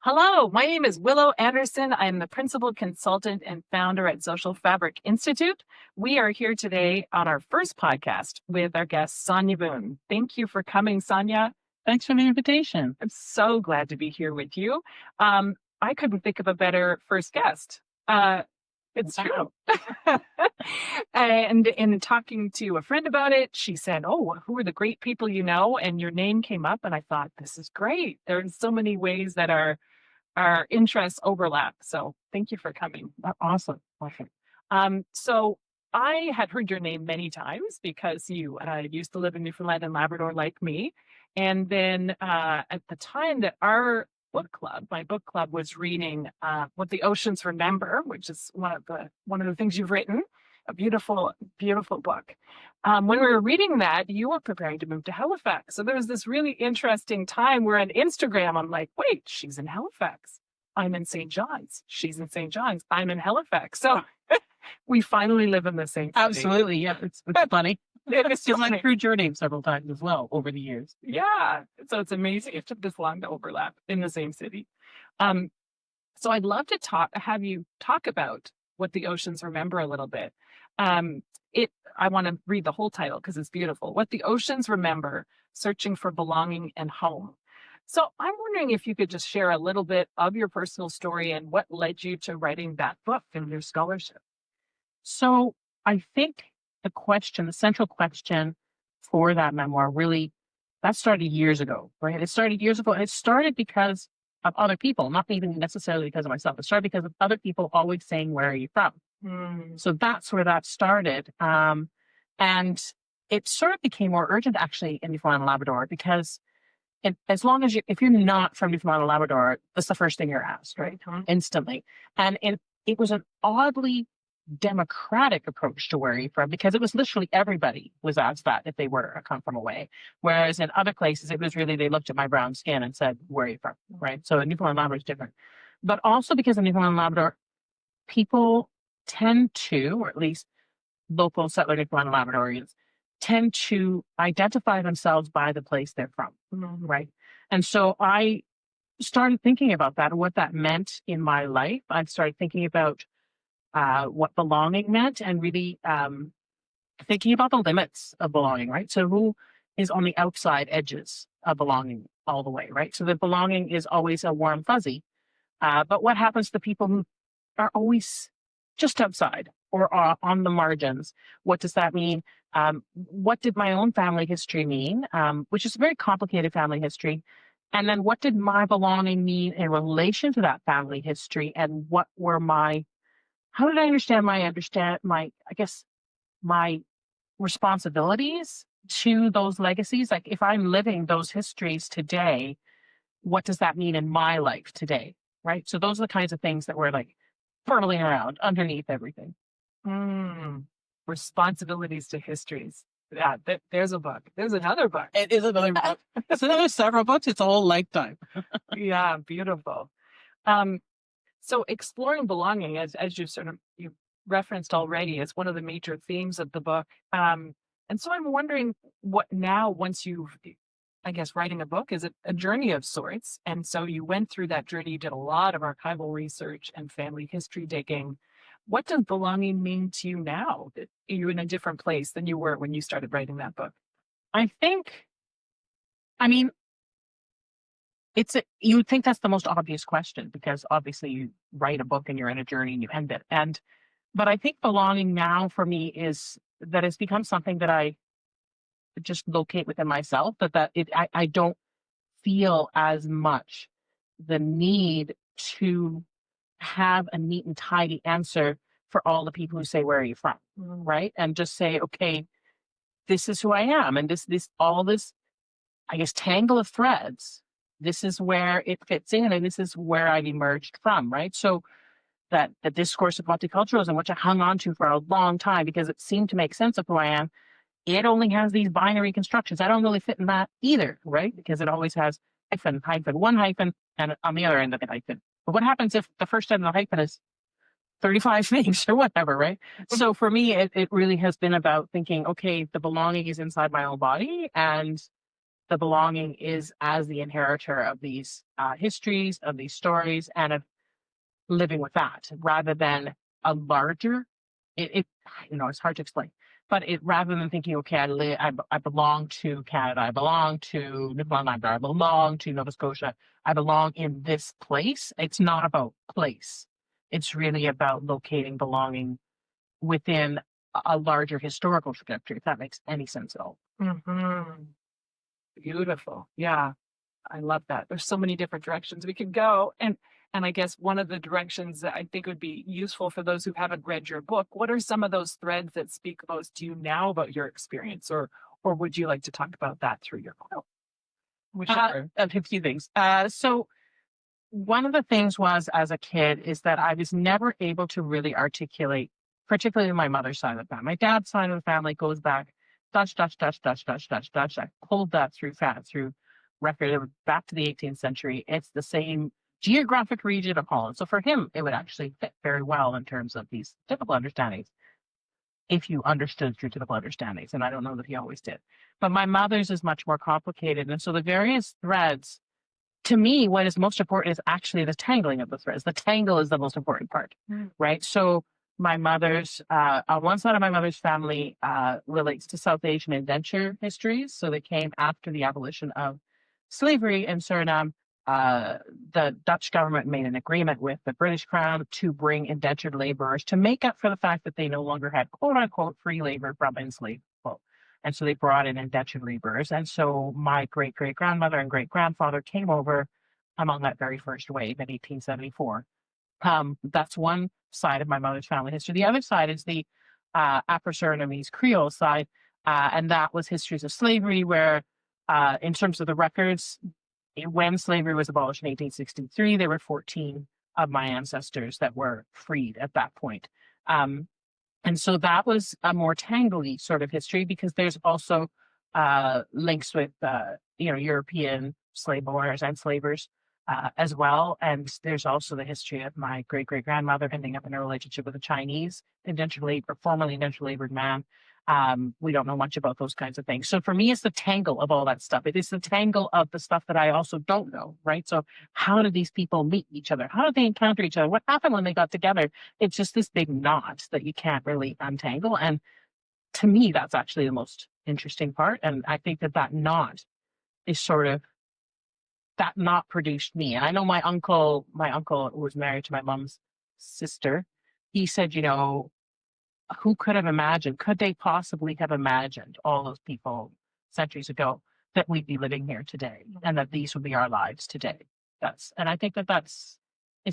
Hello, my name is Willow Anderson. I am the principal consultant and founder at Social Fabric Institute. We are here today on our first podcast with our guest, Sonja Boon. Thank you for coming, Sonja. Thanks for the invitation. I'm so glad to be here with you. I couldn't think of a better first guest. It's true. And in talking to a friend about it, she said, "Oh, who are the great people you know?" And your name came up, and I thought, this is great. There's so many ways that our interests overlap. So thank you for coming. Awesome. So I had heard your name many times because you used to live in Newfoundland and Labrador like me. And then at the time that my book club was reading What the Oceans Remember, which is one of the things you've written, a beautiful, beautiful book. When we were reading that, you were preparing to move to Halifax. So there was this really interesting time where on Instagram, I'm like, wait, she's in Halifax. I'm in St. John's. She's in St. John's. I'm in Halifax. So we finally live in the same city. Absolutely. Yeah. It's funny. It's Because I've heard your name several times as well over the years. Yeah. So it's amazing. It took this long to overlap in the same city. So I'd love to have you talk about What the Oceans Remember a little bit. I want to read the whole title because it's beautiful. What the Oceans Remember, Searching for Belonging and Home. So I'm wondering if you could just share a little bit of your personal story and what led you to writing that book and your scholarship. So I think the central question for that memoir that started years ago, right? It started years ago, and it started because of other people, not even necessarily because of myself. It started because of other people always saying, "Where are you from?" So that's where that started. And it sort of became more urgent actually in Newfoundland and Labrador because as long as if you're not from Newfoundland and Labrador, that's the first thing you're asked, right? Instantly. And it was an oddly democratic approach to where are you from, because it was literally everybody was asked that if they were come from away. Whereas in other places, it was really, they looked at my brown skin and said, "Where are you from?" Right? So in Newfoundland and Labrador is different. But also because in Newfoundland and Labrador, people tend to, or at least local settler Newfoundland and Labradorians, tend to identify themselves by the place they're from, right? And so I started thinking about that and what that meant in my life. I started thinking about what belonging meant and really thinking about the limits of belonging, right? So who is on the outside edges of belonging all the way, right? So the belonging is always a warm fuzzy. But what happens to the people who are always just outside or on the margins? What does that mean? What did my own family history mean? Which is a very complicated family history. And then what did my belonging mean in relation to that family history? And how did I understand my responsibilities to those legacies? Like if I'm living those histories today, what does that mean in my life today? Right? So those are the kinds of things that were like whirling around underneath everything. Responsibilities to histories. Yeah, there's a book. There's another book. It is another book. So there's several books. It's a whole lifetime. Yeah, beautiful. So exploring belonging, as you referenced already, is one of the major themes of the book. And so I'm wondering what now, once you've, I guess, writing a book is a journey of sorts. And so you went through that journey, you did a lot of archival research and family history digging. What does belonging mean to you now that you're in a different place than you were when you started writing that book? You would think that's the most obvious question because obviously you write a book and you're in a journey and you end it. But I think belonging now for me is that it's become something that I just locate within myself, I don't feel as much the need to have a neat and tidy answer for all the people who say, "Where are you from?" Right? And just say, okay, this is who I am. And all this, I guess, tangle of threads, this is where it fits in and this is where I've emerged from, right? So that the discourse of multiculturalism, which I hung on to for a long time because it seemed to make sense of who I am, it only has these binary constructions. I don't really fit in that either, right? Because it always has hyphen, one hyphen, and on the other end of the hyphen. But what happens if the first end of the hyphen is 35 things or whatever, right? So for me, it really has been about thinking, okay, the belonging is inside my own body, and the belonging is as the inheritor of these histories, of these stories, and of living with that rather than a larger it it's hard to explain, but it rather than thinking, okay, I belong to Canada, I belong to Newfoundland Labrador, I belong to Nova Scotia, I belong in this place. It's not about place. It's really about locating belonging within a larger historical trajectory, if that makes any sense at all. Hmm. Beautiful. Yeah. I love that. There's so many different directions we could go. And I guess one of the directions that I think would be useful for those who haven't read your book, what are some of those threads that speak most to you now about your experience? Or would you like to talk about that through your book? Whichever. A few things. So one of the things was as a kid is that I was never able to really articulate, particularly my mother's side of the family. My dad's side of the family goes back Dutch, Dutch, Dutch, Dutch, Dutch, Dutch, Dutch. I pulled that through record back to the 18th century. It's the same geographic region of Holland. So for him, it would actually fit very well in terms of these typical understandings, if you understood through typical understandings. And I don't know that he always did. But my mother's is much more complicated. And so the various threads, to me, what is most important is actually the tangling of the threads. The tangle is the most important part, right? So my mother's, on one side of my mother's family relates to South Asian indenture histories. So they came after the abolition of slavery in Suriname. The Dutch government made an agreement with the British Crown to bring indentured laborers to make up for the fact that they no longer had quote unquote free labor from enslaved people. And so they brought in indentured laborers. And so my great great grandmother and great grandfather came over among that very first wave in 1874. That's one side of my mother's family history. The other side is the Afro-Surinamese Creole side. And that was histories of slavery, where in terms of the records, when slavery was abolished in 1863, there were 14 of my ancestors that were freed at that point. And so that was a more tangly sort of history, because there's also links with European slave owners and slavers as well. And there's also the history of my great great grandmother ending up in a relationship with a Chinese formerly indentured labored man. We don't know much about those kinds of things. So for me, it's the tangle of all that stuff. It is the tangle of the stuff that I also don't know, right? So how did these people meet each other? How did they encounter each other? What happened when they got together? It's just this big knot that you can't really untangle. And to me, that's actually the most interesting part. And I think that knot is sort of, that knot produced me. And I know my uncle who was married to my mom's sister, he said, who could have imagined, could they possibly have imagined, all those people centuries ago, that we'd be living here today and that these would be our lives today? And I think it's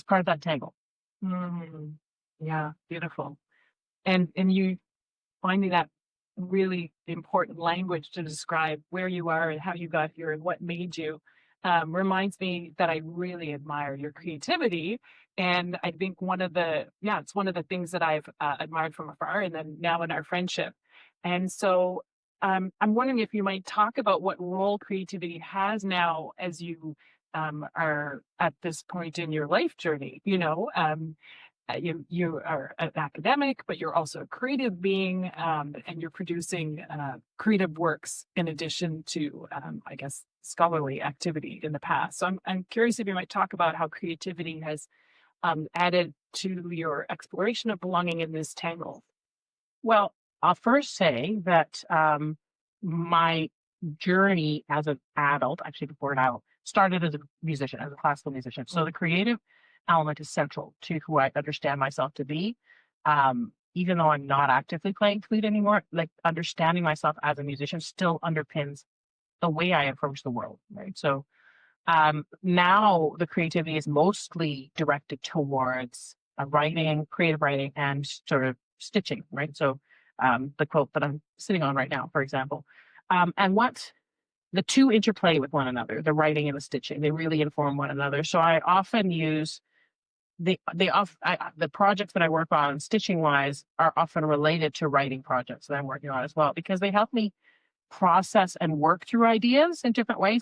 part of that tangle. Mm, yeah, beautiful. And you finding that really important language to describe where you are and how you got here and what made you reminds me that I really admire your creativity. And I think it's one of the things that I've admired from afar, and then now in our friendship. And so I'm wondering if you might talk about what role creativity has now as you are at this point in your life journey. You are an academic, but you're also a creative being, and you're producing creative works in addition to, I guess, scholarly activity in the past. So I'm curious if you might talk about how creativity has added to your exploration of belonging in this tangle. Well, I'll first say that my journey as an adult, actually before now, started as a musician, as a classical musician. So the creative element is central to who I understand myself to be. Even though I'm not actively playing flute anymore, like understanding myself as a musician still underpins the way I approach the world, right? So now the creativity is mostly directed towards creative writing, and sort of stitching, right? So the quilt that I'm sitting on right now, for example. And what the two interplay with one another, the writing and the stitching, they really inform one another. So I often use the projects that I work on stitching wise are often related to writing projects that I'm working on as well, because they help me process and work through ideas in different ways.